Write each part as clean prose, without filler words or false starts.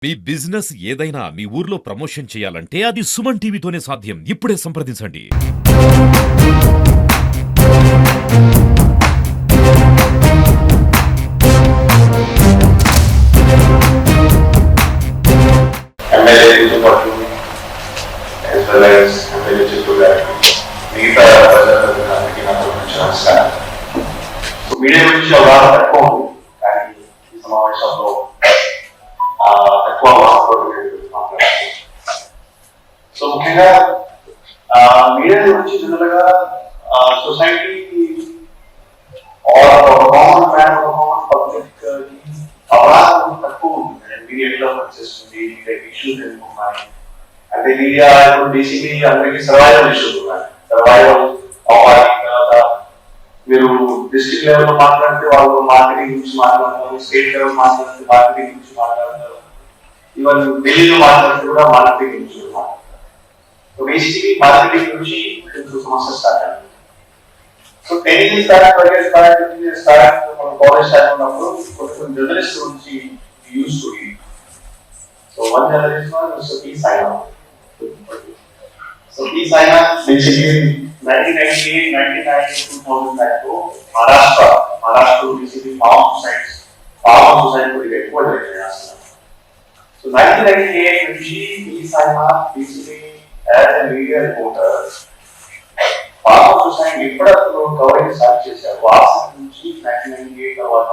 మీ business ఏదైనా మీ ఊర్లో promotion చేయాలంటే అది సుమన్ టీవీతోనే సాధ్యం. ఇప్పుడే సంప్రదించండి. మీడియా గురించి అవగాహన తక్కువ ఉంది కానీ ఈ సమావేశంలో ఎక్కువ మాట్లాడాలి. సో ముఖ్యంగా మీడియా గురించి జనరల్గా society common man common public అవగాహన తక్కువ ఉంటుంది. మీడియా ఎట్లా పనిచేస్తుంది, మీడియా ఇష్యూస్ ఎందుకు ఉన్నాయి అంటే మీడియా ఇప్పుడు బేసిక్లీ అందరికీ సర్వైవల్ ఇష్యూస్ ఉన్నాయి. సర్వైవల్ అవ్వాలి. తర్వాత మీరు డిస్ట్రిక్ట్ లెవెల్లో మాట్లాడితే వాళ్ళు మార్కెటింగ్ గురించి మాట్లాడతారు, స్టేట్ లెవెల్ మాట్లాడితే మార్కెటింగ్ గురించి మాట్లాడతారు, ఈవెన్ ఢిల్లీలో మాట్లాడితే కూడా మార్కెటింగ్ గురించి మాట్లాడతారు. సో బేసిక్లీ మార్కెటింగ్ గురించి సమస్య స్టార్ట్ అయింది. So 10 years back, 12 years back, 15 years back మనం కాలేజ్ స్టార్ట్ ఉన్నప్పుడు కొన్ని జర్నలిస్ట్ గురించి use to read. So one journalist was P Sainath. So P Sainath basically 1998, 1999, 2000 లో మహారాష్ట్ర బేసిక్లీ ఫార్మ్ సొసైటీ కొద్దిగా ఎక్కువ జరిగింది అసలు. సో 1998 నుంచి P Sainath basically as a media reporter farm society ఎప్పుడప్పుడు కవరేజ్ స్టార్ట్ చేశారు. వాట్సాప్ నుంచి 1998 తర్వాత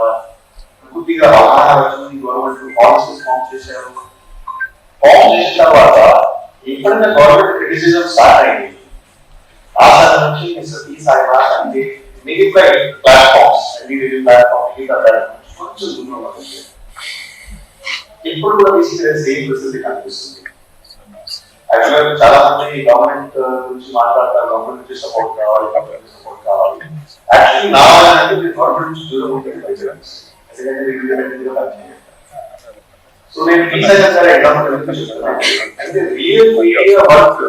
కొద్దిగా అవగాహన వచ్చింది. గవర్నమెంట్ పాలసీస్ ఫామ్ చేశారు. ఫామ్ చేసిన తర్వాత ఎప్పుడైనా గవర్నమెంట్ క్రిటిసిజం స్టార్ట్ అయింది. ఆ తర్వాత నుంచి మిస్టర్ పి సాయినాథ్ అంటే మిగతా ప్లాట్ఫామ్స్ కొంచెం దూరం అవుతుంది. ఇప్పుడు కూడా బేసిక్గా సేమ్ పరిస్థితి కనిపిస్తుంది. యాక్చువల్గా చాలా మంది గవర్నమెంట్ గురించి మాట్లాడతారు, గవర్నమెంట్ నుంచి సపోర్ట్ కావాలి, గవర్నమెంట్ సపోర్ట్ కావాలి. యాక్చువల్లీ నా అంటే మీరు గవర్నమెంట్ నుంచి దూరం ఉంటుంది ఎందుకంటే సో నేను పి సాయినాథ్ గారు ఎగ్జాంపుల్ చెప్తున్నాను. అంటే real media work,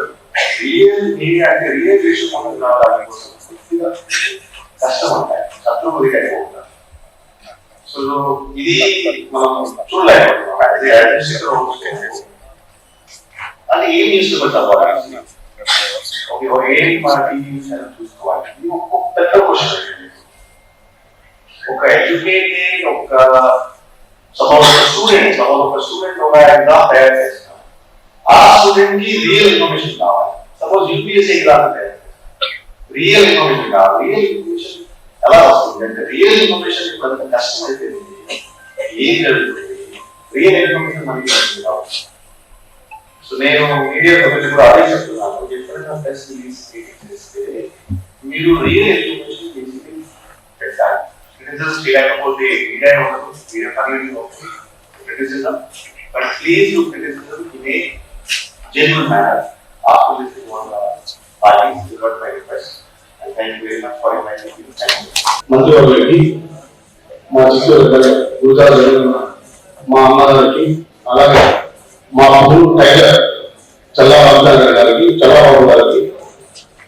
real media అంటే రియల్ ఇష్యూస్ మనకు రావడానికి కోసం కష్టం ఉంటాయి, శత్రువు అయిపోతారు. సో ఇది మనం చూడలేకపోతున్నాం. అది ఏం చేస్తున్నట్టు ఏంటి మన టీవీ చూసుకోవాలి. ఇది ఒక పెద్ద క్వశ్చన్. ఒక ఎడ్యుకేటెడ్ ఒక స్టూడెంట్ ఒక ఎగ్జామ్ తయారు చేస్తాం. ఆ స్టూడెంట్ కి రియల్ ఇన్ఫర్మేషన్ కావాలి. సపోజ్ యూపీఎస్సీ ఎగ్జామ్ తయారు చేస్తాం, రియల్ ఇన్ఫర్మేషన్ కావాలి. రియల్ ఇన్ఫర్మేషన్ ఎలా వస్తుంది అంటే రియల్ ఇన్ఫర్మేషన్ ఇప్పుడు అంత కష్టం అయిపోయింది. ఏం జరుగుతుంది రియల్ ఇన్ఫర్మేషన్ మనకి కావాలి. సో నేను మీడియా ప్రజలు కూడా అదే చెప్తున్నాను. ఎప్పుడైనా ప్రెస్ రిలీజ్ చేస్తే మీరు రియల్ ఇన్ఫర్మేషన్ పెట్టాలి. క్రిటిసిజం చేయకపోతే మీడియా ఉండదు, మీడియా కన్వీనియంట్ అవుతుంది criticism. But please do criticism in a genuine manner. After this is one parties delivered my request and thank you very much for inviting me. Thank you. మంత్రివర్యులకి, మా చిత్తూరు గురుజాల మా అమ్మగారికి, అలాగే మా అమ్ముడు tiger Challa Babu గారికి, చల్లాబాబు గారికి,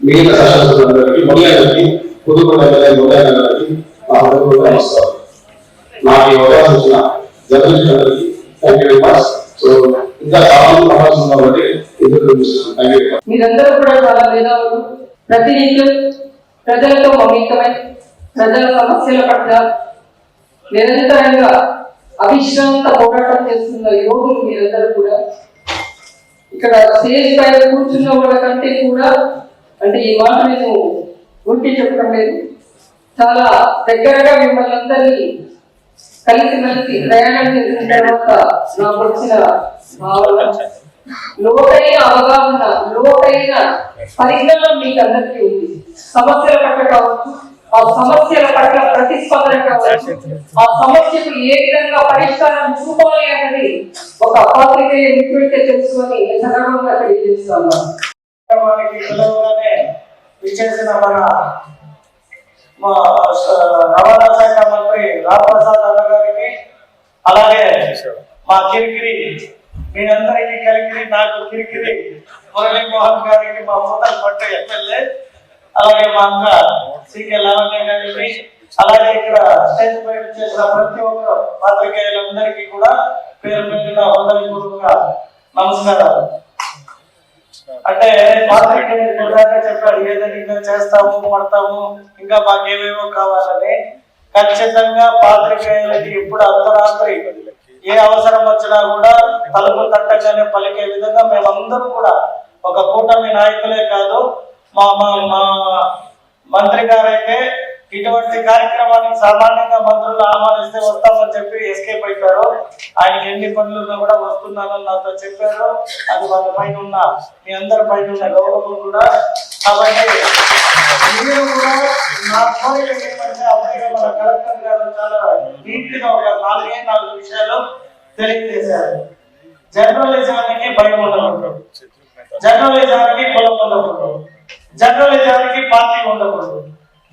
మిగతా శాసనసభ్యులందరికీ, మురళి పుదుకొండ మురళి గారికి నా హృదయపూర్వక నమస్కారం. నాకు ఈ అవకాశం ఇచ్చిన జర్నలిస్ట్ అందరికీ thank you very much. So ఇంకా చాలా అవకాశం కాబట్టి మీరందరూ కూడా చాలా మేధావులు. ప్రతినిత్యం ప్రజలతో మమేకమై ప్రజల సమస్యల పట్ల నిరంతరంగా అవిశ్రాంత పోరాటం చేస్తున్న యోగులు మీరందరూ కూడా. ఇక్కడ స్టేజ్ పైన కూర్చున్న వాళ్ళ కంటే కూడా, అంటే ఈ మాట నేను గుర్తి చెప్పడం లేదు, చాలా దగ్గరగా మిమ్మల్ని అందరినీ కలిసి ప్రయాణం చేసిన తర్వాత నాకు వచ్చిన భావన, లోతైన అవగాహన, లోతైన పరిజ్ఞానం మీకు అందరికీ ఉంది. సమస్యల పట్ల కావచ్చు, ఆ సమస్యల పట్ల ప్రతిస్పందన కావచ్చు, ఆ సమస్యకు ఏ విధంగా పరిష్కారం చూపాలి అనేది ఒక పాత్రికేయ మిత్రుడికే తెలుసుకొని సగర్వంగా తెలియజేస్తాను. విచ్చేసిన మా రవాణా శాఖ మంత్రి రాంప్రసాద్ అన్న గారికి, అలాగే మా కిరికిరి మీరందరికీ కలిగిరి, నాకు కిరికిరి మురళీమోహన్ గారికి, మా మూతల పట్టు ఎమ్మెల్యే, అలాగే మా అక్క సికే లావణ్య గారికి, అలాగే ఇక్కడ స్టేజ్ పై చేసిన ప్రతి ఒక్క పాత్రికేయులందరికీ కూడా పేరు పేరున హృదయపూర్వక నమస్కారాలు. అంటే పాత్రికేయులు చెప్పాడు ఏదైనా ఇంకా చేస్తాము పడతాము ఇంకా మాకేమేమో కావాలని. ఖచ్చితంగా పాత్రికేయులకి ఇప్పుడు అర్ధరాత్రి ఏ అవసరం వచ్చినా కూడా తలుపు తట్టగానే పలికే విధంగా మేమందరం కూడా ఒక కూటమి నాయకులే కాదు, మా మా మంత్రి గారైతే ఇటువంటి కార్యక్రమానికి సామాన్యంగా మంత్రులు ఆహ్వానిస్తే వస్తామని చెప్పి ఎస్కేప్ అయిపోయారు. ఆయనకి ఎన్ని పనులున్నా కూడా వస్తున్నానని నాతో చెప్పారు. అది వాళ్ళ పైన ఉన్న మీ అందరి పైన ఉన్న గౌరవం కూడా. కాబట్టి మీరు కూడా నా కోరిక ఏమంటే అప్పుడే మన కలెక్టర్ గారు చాలా నీట్గా ఒక 4 విషయాలు తెలియజేశారు. జర్నలిజానికి భయం ఉండకూడదు, జర్నలిజానికి కులం ఉండకూడదు, జర్నలిజానికి పార్టీ ఉండకూడదు,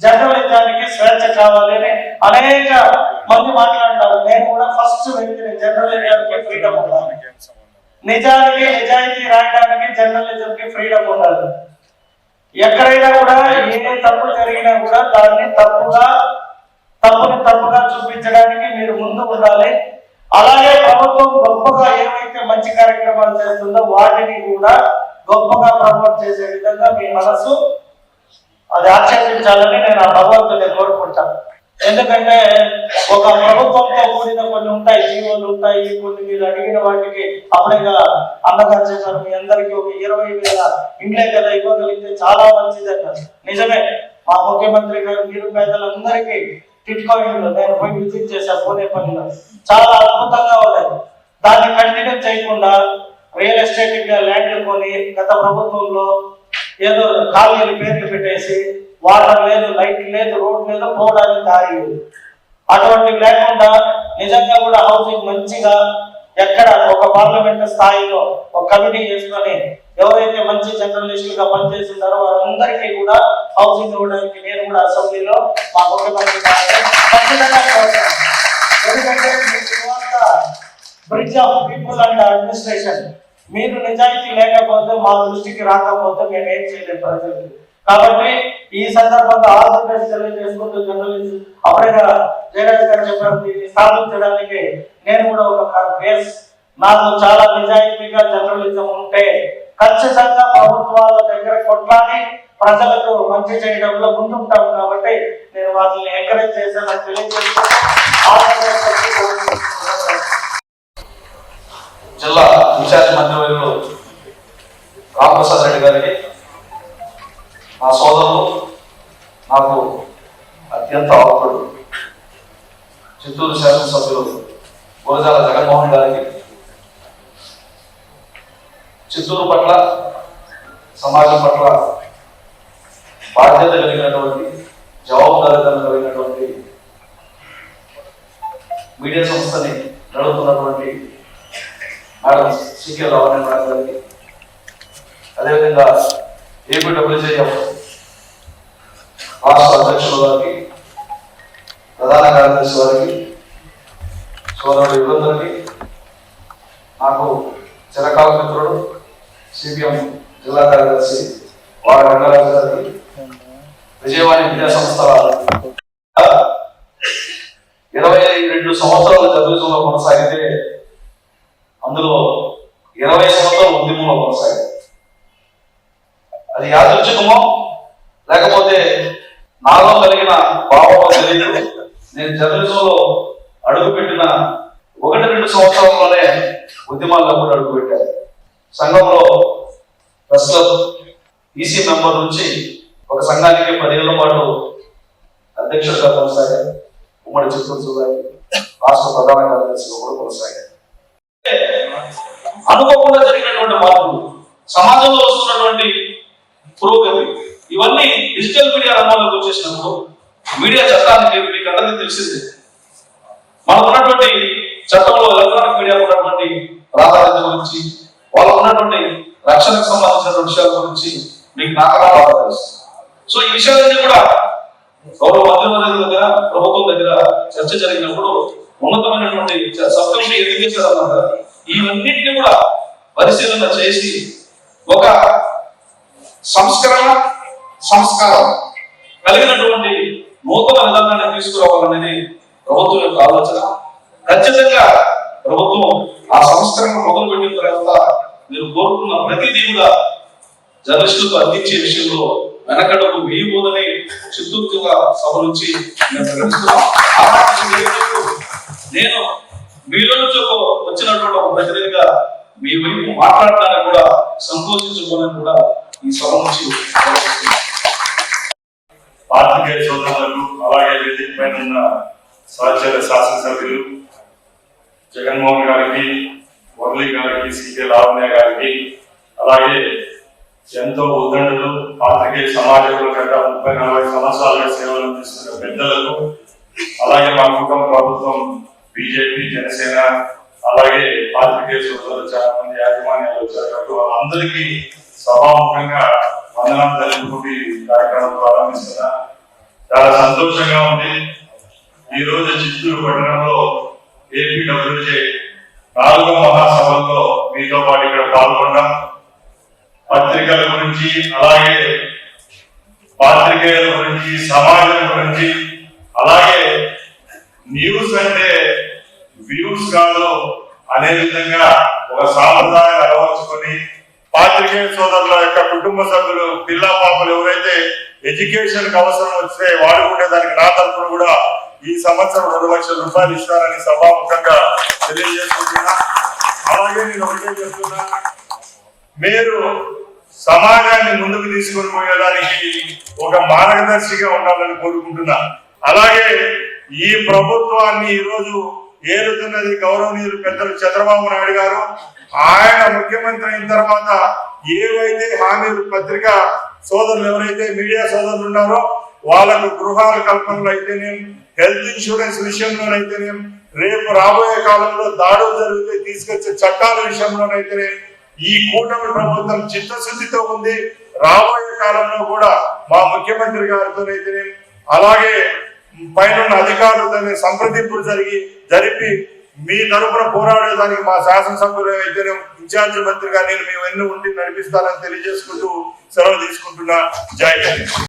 జర్నలిజానికి స్వేచ్ఛ కావాలి అని అనేక మంది మాట్లాడినారు. నేను కూడా ఫస్ట్ వ్యక్తిని. జర్నలిజానికి ఫ్రీడమ్ ఉండాలి, నిజానికి నిజాయితీ రాయడానికి జర్నలిజంకి ఫ్రీడమ్ ఉండాలి. ఎక్కడైనా కూడా ఏ తప్పు జరిగినా కూడా దాన్ని తప్పుగా చూపించడానికి మీరు ముందు ఉండాలి. అలాగే ప్రభుత్వం గొప్పగా ఏవైతే మంచి కార్యక్రమాలు చేస్తుందో వాటిని కూడా గొప్పగా ప్రమోట్ చేసే విధంగా మీ మనసు అది ఆక్షేపించాలని నేను ఆ భగవంతుని కోరుకుంటాను. ఎందుకంటే ఒక ప్రభుత్వంతో కూడిన కొన్ని ఉంటాయి, జీవోలు ఉంటాయి, కొన్ని మీరు అడిగిన వాటికి అప్పుడేగా అన్నగారు చెప్పారు మీ అందరికీ ఒక 20,000 ఇండ్లే కదా ఇవ్వగలిగితే చాలా మంచిది అన్నారు. నిజమే, మా ముఖ్యమంత్రి గారు నిరుపేదలందరికీ టిట్కో ఇండ్లు నేను పోయి విజిట్ చేశాను పూనేపల్లిలో, చాలా అద్భుతంగా ఉన్నాయి. దాన్ని కంటిన్యూ చేయకుండా రియల్ ఎస్టేట్ ల్యాండ్లు కొని గత ప్రభుత్వంలో ఏదో కాలనీలు పేర్లు పెట్టేసి వాటర్ లేదు, లైట్ లేదు, రోడ్ లేదు, పోవడానికి దారి లేదు. అటువంటివి లేకుండా నిజంగా కూడా హౌసింగ్ మంచిగా ఎక్కడ ఒక పార్లమెంట్ స్థాయిలో ఒక కమిటీ చేసుకొని ఎవరైతే మంచి జర్నలిస్టులుగా పనిచేస్తున్నారో వారందరికీ కూడా హౌసింగ్ ఇవ్వడానికి నేను కూడా అసెంబ్లీలో మా ముఖ్యమంత్రి ఖచ్చితంగా కోరుతాను. ఎందుకంటే bridge of people and administration మీరు నిజాయితీ లేకపోతే మా దృష్టికి రాకపోతే మేము ఏం చేయలేము ప్రజలకి. కాబట్టి ఈ సందర్భంగా ఆంధ్రప్రదేశ్ తెలియజేసుకుంటూ జర్నలిస్ట్ అప్పుడేగా జయరాజ్ గారు చెప్పారు దీన్ని స్థాపించడానికి నేను కూడా ఒక బేస్ నాకు చాలా నిజాయితీగా జర్నలిజం ఉంటే ఖచ్చితంగా ప్రభుత్వాల దగ్గర కొట్లాడి ప్రజలకు మంచి చేయడంలో ముందుంటాం. కాబట్టి నేను వాటిని ఎంకరేజ్ చేశానని తెలియజేస్తూ జిల్లా ఇన్ఛార్జ్ మంత్రివర్యులు రామప్రసాద్ రెడ్డి గారికి, నా సోదరులు, నాకు అత్యంత ఆప్తుడు చిత్తూరు శాసనసభ్యులు గురజాల జగన్మోహన్ గారికి, చిత్తూరు పట్ల సమాజం పట్ల బాధ్యత కలిగినటువంటి జవాబుదారీతనం కలిగినటువంటి మీడియా సంస్థని నడుపుతున్నటువంటి మేడం సికే రావణ మేడం గారికి, అదేవిధంగా ఏపీడబ్ల్యూజేఎఫ్ రాష్ట్ర అధ్యక్షుల వారికి, ప్రధాన కార్యదర్శి వారికి, సోదరుడు యుగంధర్కి, నాకు చిరకాల మిత్రుడు సిపిఎం జిల్లా కార్యదర్శి వారి రంగరాజు గారికి, విజయవాడ విద్యా సంస్థల 22 సంవత్సరాల జర్నలిజంలో కొనసాగితే అందులో 20 సంవత్సరాల ఉద్యమంలో కొనసాగింది. అది యాదృచ్ఛికమో లేకపోతే నాలో కలిగిన భావం తెలియదు. నేను జర్నలిజంలో అడుగుపెట్టిన 1-2 సంవత్సరాల్లోనే ఉద్యమాల్లో కూడా అడుగుపెట్టాను. సంఘంలో ప్రెస్ క్లబ్ ఈసీ మెంబర్ నుంచి ఒక సంఘానికి 10 ఏళ్ల పాటు అధ్యక్షుడిగా కొనసాగాను. ఉమ్మడి చిత్తూరు జిల్లాకి రాష్ట్ర ప్రధాన కార్యదర్శిగా కూడా కొనసాగాను. అనుకోకుండా జరిగినటువంటి మార్పులు, సమాజంలో వస్తున్నటువంటి పురోగతి, ఇవన్నీ డిజిటల్ మీడియా రంగంలోకి వచ్చేసినప్పుడు మీడియా చట్టానికి మీకు అందరికీ తెలిసిందే. మనకు ఉన్నటువంటి చట్టంలో ఎలక్ట్రానిక్ మీడియా ఉన్నటువంటి ప్రాధాన్యత గురించి, వాళ్ళకు ఉన్నటువంటి రక్షణకు సంబంధించినటువంటి విషయాల గురించి మీకు నాకన్నా బాగా తెలుసు. సో ఈ విషయాలన్నీ కూడా గౌరవ మంత్రివర్యుల దగ్గర, ప్రభుత్వం దగ్గర చర్చ జరిగినప్పుడు ఉన్నతమైనటువంటి సబ్ కమిటీ ఎందుకు చేశారన్నమాట, ఇవన్నింటినీ కూడా పరిశీలన చేసి ఒక సంస్కారం కలిగినటువంటి నూతన విధానాన్ని తీసుకురావాలనేది ప్రభుత్వం యొక్క ఆలోచన. ఖచ్చితంగా ప్రభుత్వం ఆ సంస్కరణ మొదలుపెట్టిన తర్వాత మీరు కోరుకున్న ప్రతిదీ కూడా జర్నలిస్టులకు అందించే విషయంలో వెనకడకు వేయబోదని చిత్తూరు జిల్లా సభ నుంచి నేను ప్రకటిస్తున్నాం. నేను మీలో నుంచి వచ్చినటువంటి ఒక ప్రతినిధిగా మీ వైపు మాట్లాడడానికి కూడా సంతోషించుకోవాలని కూడా ఈ సభ నుంచి పాత్రికేయ సోదరులకు అలాగే వేదిక పైన ఉన్న సహచర శాసనసభ్యులు జగన్మోహన్ గారికి, మురళి గారికి, సికే లావణ్య గారికి, అలాగే ఎంతో ఉద్దండులు పాత్రికేయ సమాజంలో గత 30-40 సంవత్సరాలుగా సేవలు అందిస్తున్న పెద్దలకు, అలాగే మా కుటుంబ ప్రభుత్వం బీజేపీ, జనసేన, అలాగే పాత్రికేయ సోదరులు చాలా మంది యాజమాన్యాలు వచ్చారు కాబట్టి వాళ్ళందరికీ సభాముఖంగా వందనాలు తెలుపుకుంటూ ఈ కార్యక్రమం ప్రారంభిస్తున్నా. చాలా సంతోషంగా ఉంది. ఈ రోజు చిత్తూరు పట్టణంలో ఏపీడబ్ల్యూజే 4వ మహాసభల్లో మీతో పాటు ఇక్కడ పాల్గొన్నాం. పత్రికల గురించి, అలాగే పాత్రికేయుల గురించి, సమాజం గురించి, అలాగే న్యూస్ అంటే వ్యూస్ కాదు అనే విధంగా ఒక సాంప్రదాయాన్ని అలవర్చుకొని పాత్రికేయ సోదరుల యొక్క కుటుంబ సభ్యులు, పిల్ల పాపలు ఎవరైతే ఎడ్యుకేషన్ కి అవసరం వస్తే వాడుకుంటే దానికి నా తరఫున కూడా ఈ సంవత్సరం 2 లక్షల రూపాయలు ఇస్తారని సభాముఖంగా తెలియజేస్తున్నా. అలాగే నేను ఒకటే చెప్తున్నా, మీరు సమాజాన్ని ముందుకు తీసుకొని పోయేదానికి ఒక మార్గదర్శిగా ఉండాలని కోరుకుంటున్నా. అలాగే ఈ ప్రభుత్వాన్ని ఈరోజు ఏలుతున్నది గౌరవనీయులు పెద్దలు చంద్రబాబు నాయుడు గారు. ఆయన ముఖ్యమంత్రి అయిన తర్వాత ఏవైతే హామీలు పత్రికా సోదరులు ఎవరైతే మీడియా సోదరులు ఉన్నారో వాళ్ళకు గృహాల కల్పనలు అయితేనేం, హెల్త్ ఇన్సూరెన్స్ విషయంలోనైతేనేం, రేపు రాబోయే కాలంలో దాడులు జరిగితే తీసుకొచ్చే చట్టాల విషయంలోనైతేనేం ఈ కూటమి ప్రభుత్వం చిత్తశుద్ధితో ఉంది. రాబోయే కాలంలో కూడా మా ముఖ్యమంత్రి గారితోనైతేనేం, అలాగే పైన అధికారులతో సంప్రదింపులు జరిపి మీ తరఫున పోరాడేదానికి మా శాసనసభ్యులు అయితేనే ఇన్ఛార్జి మంత్రిగా నేను మీ వెన్ను ఉండి నడిపిస్తానని తెలియజేసుకుంటూ సెలవు తీసుకుంటున్నా. జై హింద్.